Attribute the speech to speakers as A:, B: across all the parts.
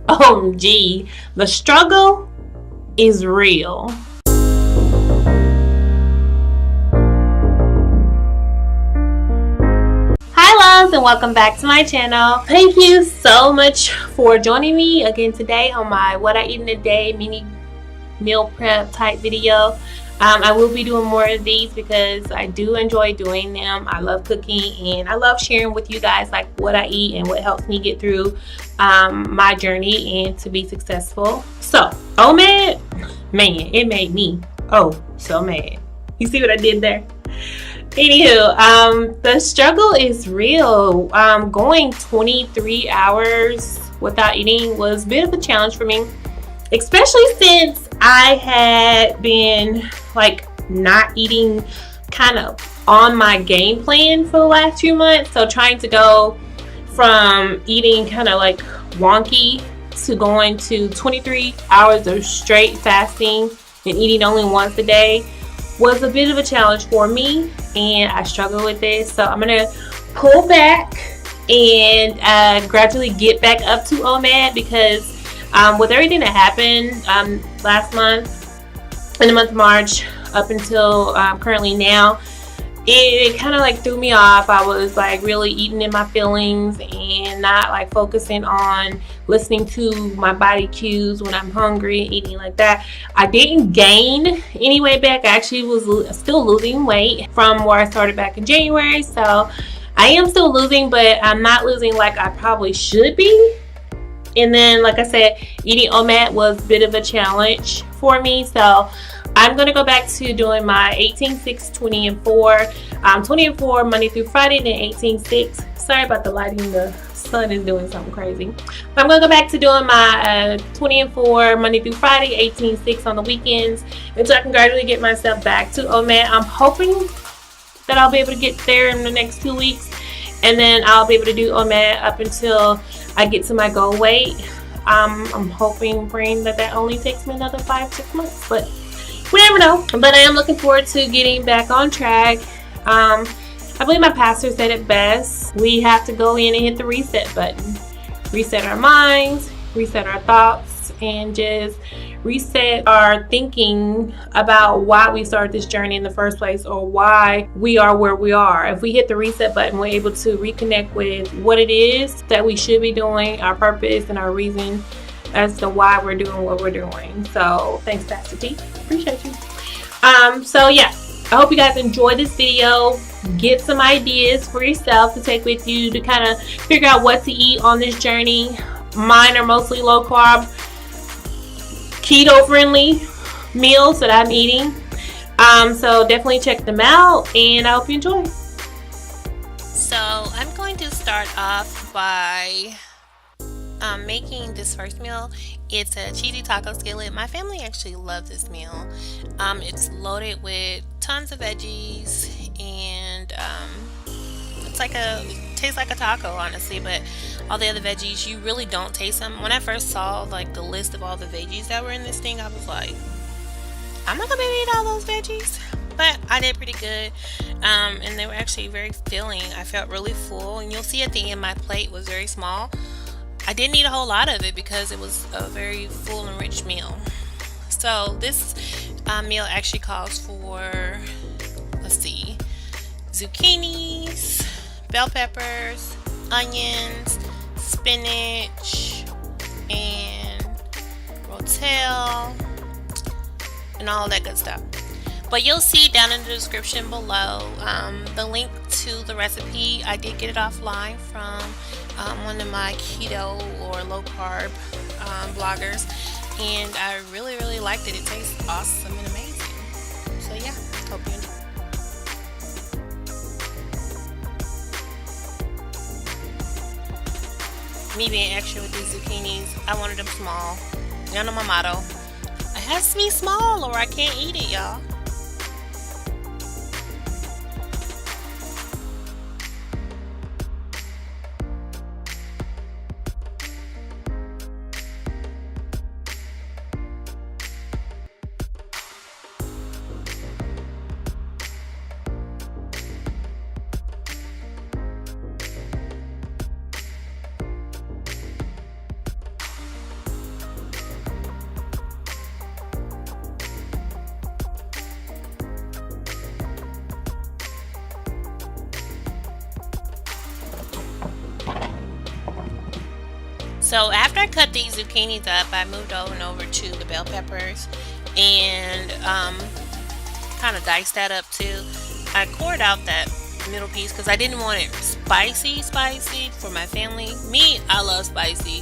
A: OMG, the struggle is real. Hi loves, and welcome back to my channel. Thank you so much for joining me again today on my what I eat in a day mini meal prep type video. I will be doing more of these because I do enjoy doing them. I love cooking and I love sharing with you guys like what I eat and what helps me get through my journey and to be successful. So OMAD, man, it made me so mad. You see what I did there? Anywho, the struggle is real. Going 23 hours without eating was a bit of a challenge for me, especially since I had been like not eating kind of on my game plan for the last few months. So trying to go from eating kind of like wonky to going to 23 hours of straight fasting and eating only once a day was a bit of a challenge for me, and I struggle with this. So I'm gonna pull back and gradually get back up to OMAD because with everything that happened last month, in the month of March, up until currently now, it kind of like threw me off. I was like really eating in my feelings and not like focusing on listening to my body cues when I'm hungry and eating like that. I didn't gain any weight back. I actually was still losing weight from where I started back in January. So I am still losing, but I'm not losing like I probably should be. And then, like I said, eating OMAD was a bit of a challenge for me. So I'm going to go back to doing my 18, 6, 20, and 4. 20 and 4 Monday through Friday, then 18, 6. Sorry about the lighting. The sun is doing something crazy. But I'm going to go back to doing my 20 and 4 Monday through Friday, 18, 6 on the weekends, until I can gradually get myself back to OMAD. I'm hoping that I'll be able to get there in the next 2 weeks. And then I'll be able to do OMAD up until I get to my goal weight. I'm hoping, praying that only takes me another 5-6 months, but we never know. But I am looking forward to getting back on track. I believe my pastor said it best. We have to go in and hit the reset button. Reset our minds, reset our thoughts, and just reset our thinking about why we started this journey in the first place, or why we are where we are. If we hit the reset button, we're able to reconnect with what it is that we should be doing, our purpose and our reason as to why we're doing what we're doing. So thanks, Pastor T. Appreciate you. So yeah, I hope you guys enjoy this video. Get some ideas for yourself to take with you to kind of figure out what to eat on this journey. Mine are mostly low carb, keto friendly meals that I'm eating. So definitely check them out, and I hope you enjoy. So I'm going to start off by making this first meal. It's a cheesy taco skillet. My family actually loves this meal. It's loaded with tons of veggies, and it tastes like a taco, honestly, but all the other veggies, you really don't taste them. When I first saw like the list of all the veggies that were in this thing, I was like, I'm not gonna be able to eat all those veggies. But I did pretty good, and they were actually very filling. I felt really full, and you'll see at the end my plate was very small. I didn't eat a whole lot of it because it was a very full and rich meal. So this meal actually calls for, let's see, zucchinis, bell peppers, onions, spinach, and rotel, and all that good stuff. But you'll see down in the description below the link to the recipe. I did get it offline from one of my keto or low carb bloggers, and I really liked it. It tastes awesome and amazing. So yeah, hope you enjoy. Me being extra with these zucchinis, I wanted them small. Y'all know my motto. It has to be small or I can't eat it, y'all. So after I cut these zucchinis up, I moved over to the bell peppers and kind of diced that up too. I cored out that middle piece because I didn't want it spicy for my family. Me, I love spicy.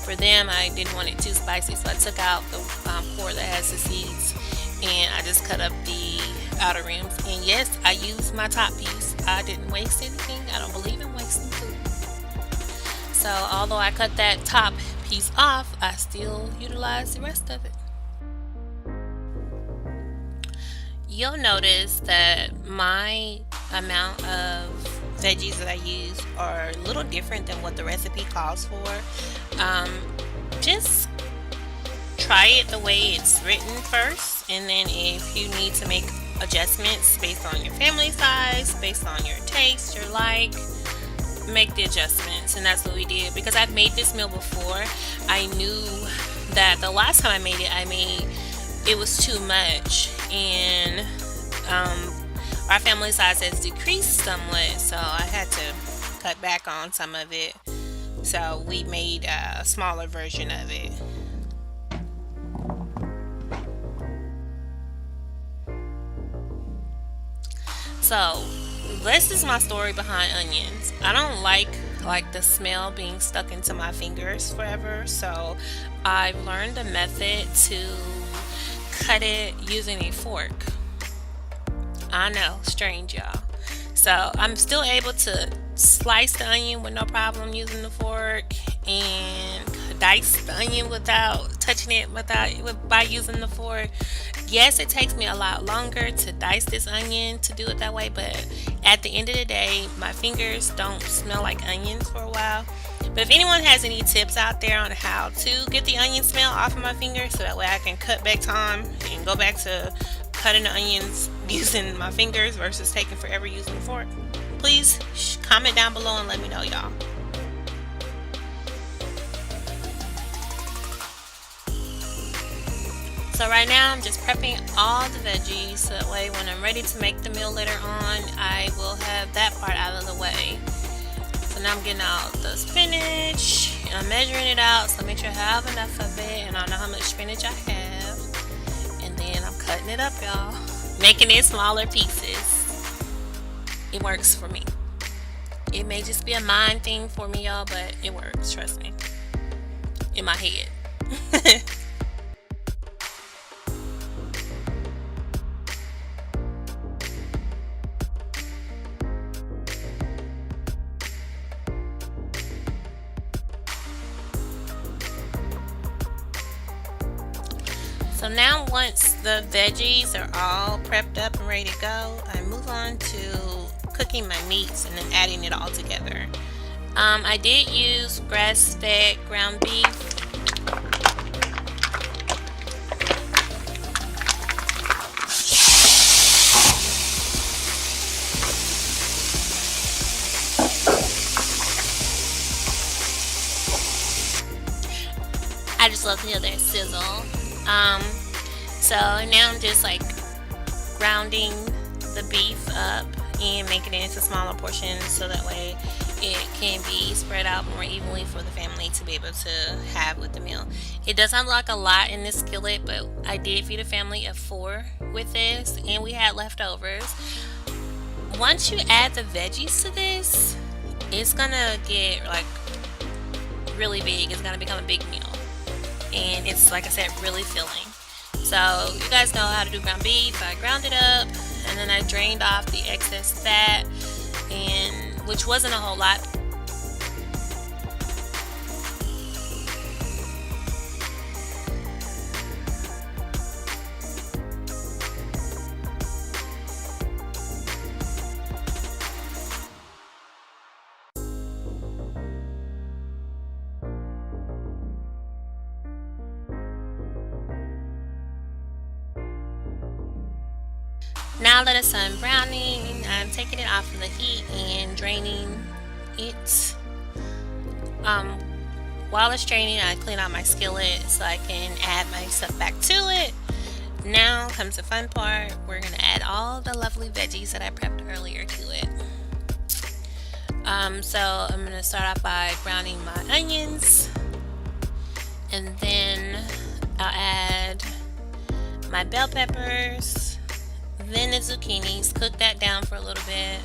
A: For them, I didn't want it too spicy, so I took out the core that has the seeds, and I just cut up the outer rims. And yes, I used my top piece. I didn't waste anything. I don't believe in wasting food. So although I cut that top piece off, I still utilized the rest of it. You'll notice that my amount of veggies that I use are a little different than what the recipe calls for. Just try it the way it's written first, and then if you need to make adjustments based on your family size, based on your taste, your like, make the adjustments. And that's what we did, because I've made this meal before. I knew that the last time I made it was too much, and our family size has decreased somewhat, so I had to cut back on some of it. So we made a smaller version of it. So this is my story behind onions. I don't like the smell being stuck into my fingers forever, so I've learned a method to cut it using a fork. I know, strange, y'all. So I'm still able to slice the onion with no problem using the fork, and dice the onion without touching it by using the fork. Yes, it takes me a lot longer to dice this onion to do it that way, but at the end of the day, my fingers don't smell like onions for a while. But if anyone has any tips out there on how to get the onion smell off of my fingers, so that way I can cut back time and go back to cutting the onions using my fingers versus taking forever using the fork, please comment down below and let me know, y'all. So right now I'm just prepping all the veggies, so that way when I'm ready to make the meal later on, I will have that part out of the way. So now I'm getting out the spinach, and I'm measuring it out, so make sure I have enough of it, and I know how much spinach I have. And then I'm cutting it up, y'all, making it smaller pieces. It works for me. It may just be a mind thing for me, y'all, but it works, trust me, in my head. So now once the veggies are all prepped up and ready to go, I move on to cooking my meats and then adding it all together. I did use grass-fed ground beef. I just love to hear that sizzle. So now I'm just like grounding the beef up and making it into smaller portions, so that way it can be spread out more evenly for the family to be able to have with the meal. It doesn't look like a lot in this skillet, but I did feed a family of 4 with this, and we had leftovers. Once you add the veggies to this, it's gonna get like really big. It's gonna become a big meal, and it's, like I said, really filling. So you guys know how to do ground beef. I ground it up, and then I drained off the excess fat, and which wasn't a whole lot. Now that it's done browning, I'm taking it off of the heat and draining it. While it's draining, I clean out my skillet so I can add my stuff back to it. Now comes the fun part. We're going to add all the lovely veggies that I prepped earlier to it. So I'm going to start off by browning my onions. I'll add my bell peppers, then the zucchinis. Cook that down for a little bit.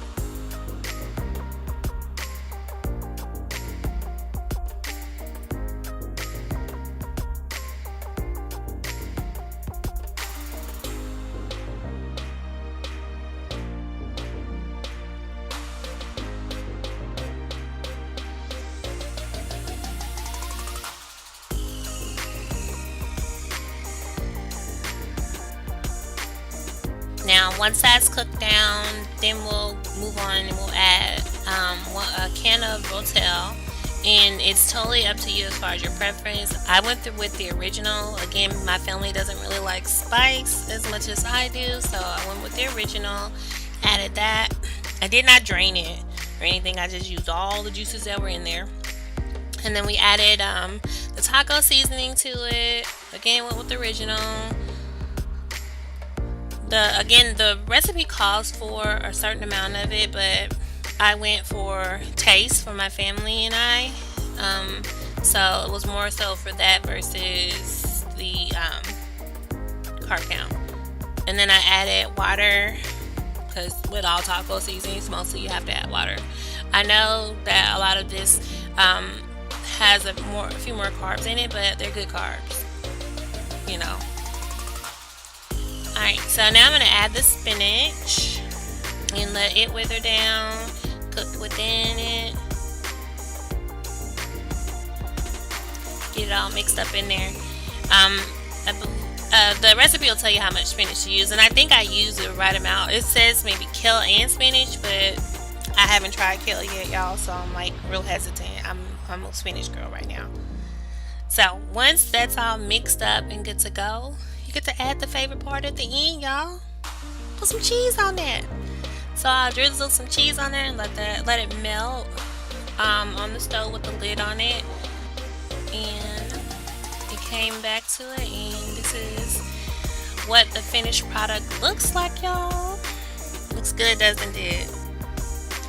A: Now, once that's cooked down, then we'll move on and we'll add a can of Rotel. And it's totally up to you as far as your preference. I went through with the original. Again, my family doesn't really like spice as much as I do, so I went with the original, added that. I did not drain it or anything. I just used all the juices that were in there. And then we added the taco seasoning to it. Again, went with the original. The recipe calls for a certain amount of it, but I went for taste for my family and I. So it was more so for that versus the carb count. And then I added water, because with all taco seasonings, mostly you have to add water. I know that a lot of this has a few more carbs in it, but they're good carbs, you know. Alright, so now I'm going to add the spinach and let it wither down, cook within it, get it all mixed up in there. The recipe will tell you how much spinach to use, and I think I use the right amount. It says maybe kale and spinach, but I haven't tried kale yet, y'all, so I'm like real hesitant. I'm a spinach girl right now. So once that's all mixed up and good to go, you get to add the favorite part at the end, y'all. Put some cheese on that. So I'll drizzle some cheese on there and let it melt on the stove with the lid on it. And it came back to it, and this is what the finished product looks like, y'all. Looks good, doesn't it?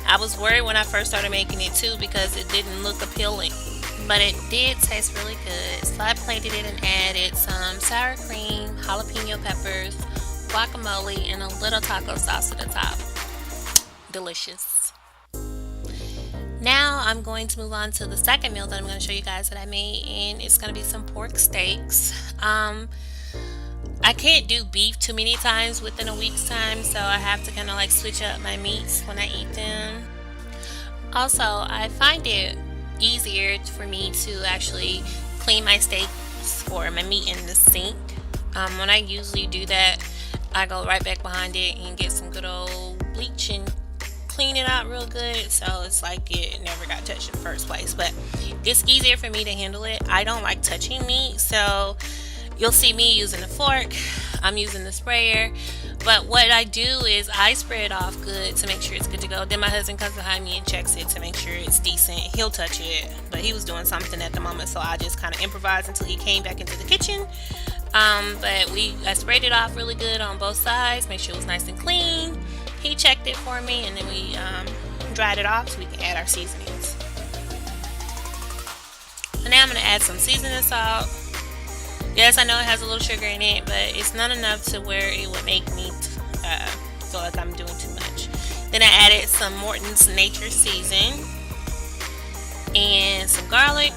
A: I was worried when I first started making it too, because it didn't look appealing. But it did taste really good. So I plated it and added some sour cream, jalapeno peppers, guacamole, and a little taco sauce at the top. Delicious. Now I'm going to move on to the second meal that I'm going to show you guys that I made, and it's going to be some pork steaks. I can't do beef too many times within a week's time, so I have to kind of like switch up my meats when I eat them. Also, I find it easier for me to actually clean my steaks or my meat in the sink. When I usually do that, I go right back behind it and get some good old bleach and clean it out real good, so it's like it never got touched in the first place. But it's easier for me to handle it. I don't like touching meat, so you'll see me using a fork. I'm using the sprayer. But what I do is I spray it off good to make sure it's good to go. Then my husband comes behind me and checks it to make sure it's decent. He'll touch it, but he was doing something at the moment, so I just kind of improvised until he came back into the kitchen. But I sprayed it off really good on both sides, make sure it was nice and clean. He checked it for me, and then we dried it off so we can add our seasonings. So now I'm going to add some seasoning salt. Yes, I know it has a little sugar in it, but it's not enough to where it would make me feel like I'm doing too much. Then I added some Morton's Nature Season and some garlic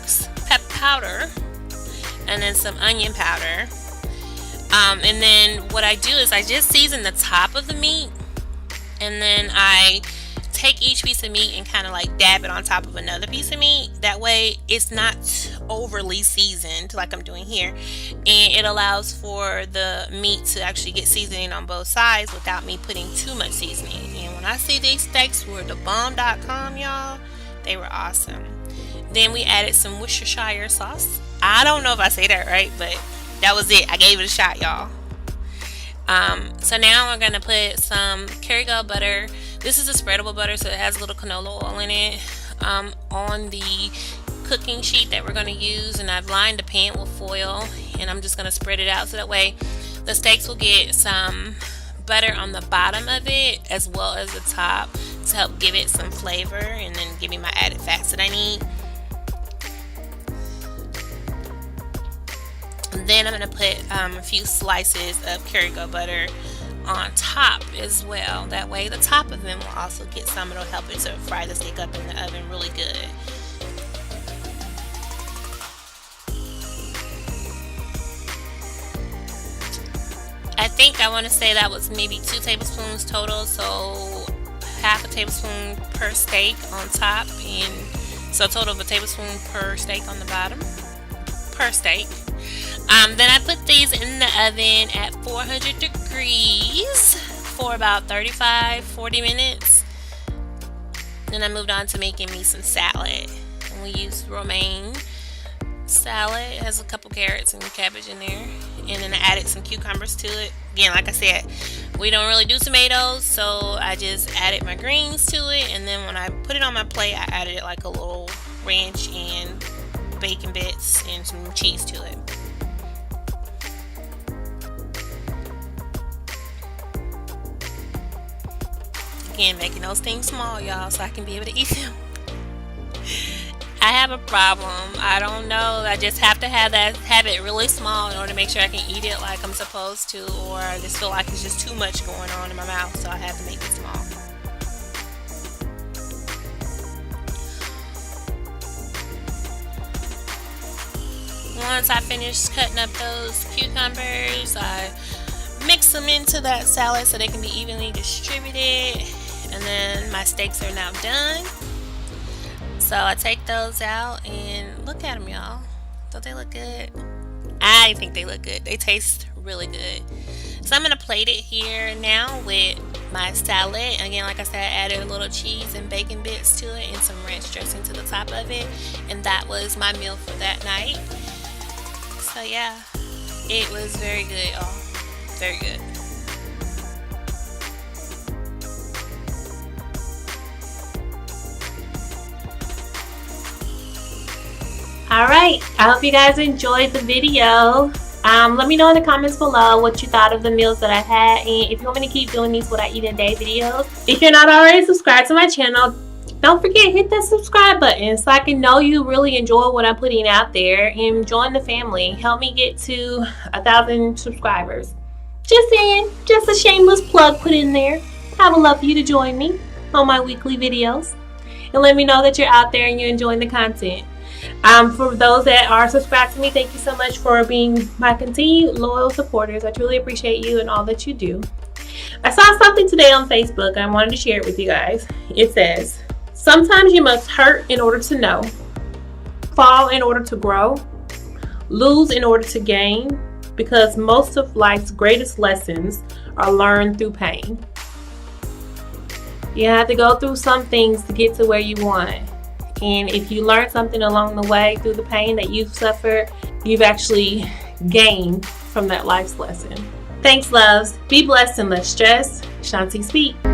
A: pepper powder, and then some onion powder. And then what I do is I just season the top of the meat, and then I take each piece of meat and kind of like dab it on top of another piece of meat. That way it's not overly seasoned like I'm doing here, and it allows for the meat to actually get seasoning on both sides without me putting too much seasoning. And when I see these steaks were the bomb.com, y'all, they were awesome. Then we added some Worcestershire sauce. I don't know if I say that right, but that was it. I gave it a shot, y'all. So now we're going to put some Kerrygold butter. This is a spreadable butter, so it has a little canola oil in it, on the cooking sheet that we're going to use. And I've lined the pan with foil, and I'm just going to spread it out so that way the steaks will get some butter on the bottom of it as well as the top to help give it some flavor and then give me my added fats that I need. And then I'm going to put a few slices of Kerrygo butter on top as well. That way the top of them will also get some. It'll help it to fry the steak up in the oven really good. I think I want to say that was maybe 2 tablespoons total, so half a tablespoon per steak on top, and so a total of a tablespoon per steak on the bottom per steak. Then I put these in the oven at 400 degrees for about 35-40 minutes. Then I moved on to making me some salad, and we used romaine salad. It has a couple carrots and cabbage in there, and then I added some cucumbers to it. Again, like I said, we don't really do tomatoes, so I just added my greens to it, and then when I put it on my plate, I added it like a little ranch and bacon bits and some cheese to it. Again, making those things small, y'all, so I can be able to eat them. I have a problem. I don't know. I just have to have it really small in order to make sure I can eat it like I'm supposed to, or I just feel like it's just too much going on in my mouth, so I have to make it small. Once I finish cutting up those cucumbers, I mix them into that salad so they can be evenly distributed, and then my steaks are now done. So I take those out and look at them, y'all. Don't they look good? I think they look good. They taste really good. So I'm going to plate it here now with my salad. Again, like I said, I added a little cheese and bacon bits to it and some ranch dressing to the top of it. And that was my meal for that night. So yeah, it was very good, y'all. Very good. Alright, I hope you guys enjoyed the video. Let me know in the comments below what you thought of the meals that I had, and if you want me to keep doing these what I eat in a day videos. If you're not already subscribed to my channel, don't forget, hit that subscribe button so I can know you really enjoy what I'm putting out there, and join the family. Help me get to 1,000 subscribers. Just saying, just a shameless plug put in there. I would love for you to join me on my weekly videos, and let me know that you're out there and you're enjoying the content. For those that are subscribed to me, thank you so much for being my continued loyal supporters. I truly appreciate you and all that you do. I saw something today on Facebook. I wanted to share it with you guys. It says, sometimes you must hurt in order to know, fall in order to grow, lose in order to gain, because most of life's greatest lessons are learned through pain. You have to go through some things to get to where you want. And if you learn something along the way through the pain that you've suffered, you've actually gained from that life's lesson. Thanks, loves. Be blessed and less stress. Shoncy Speaks.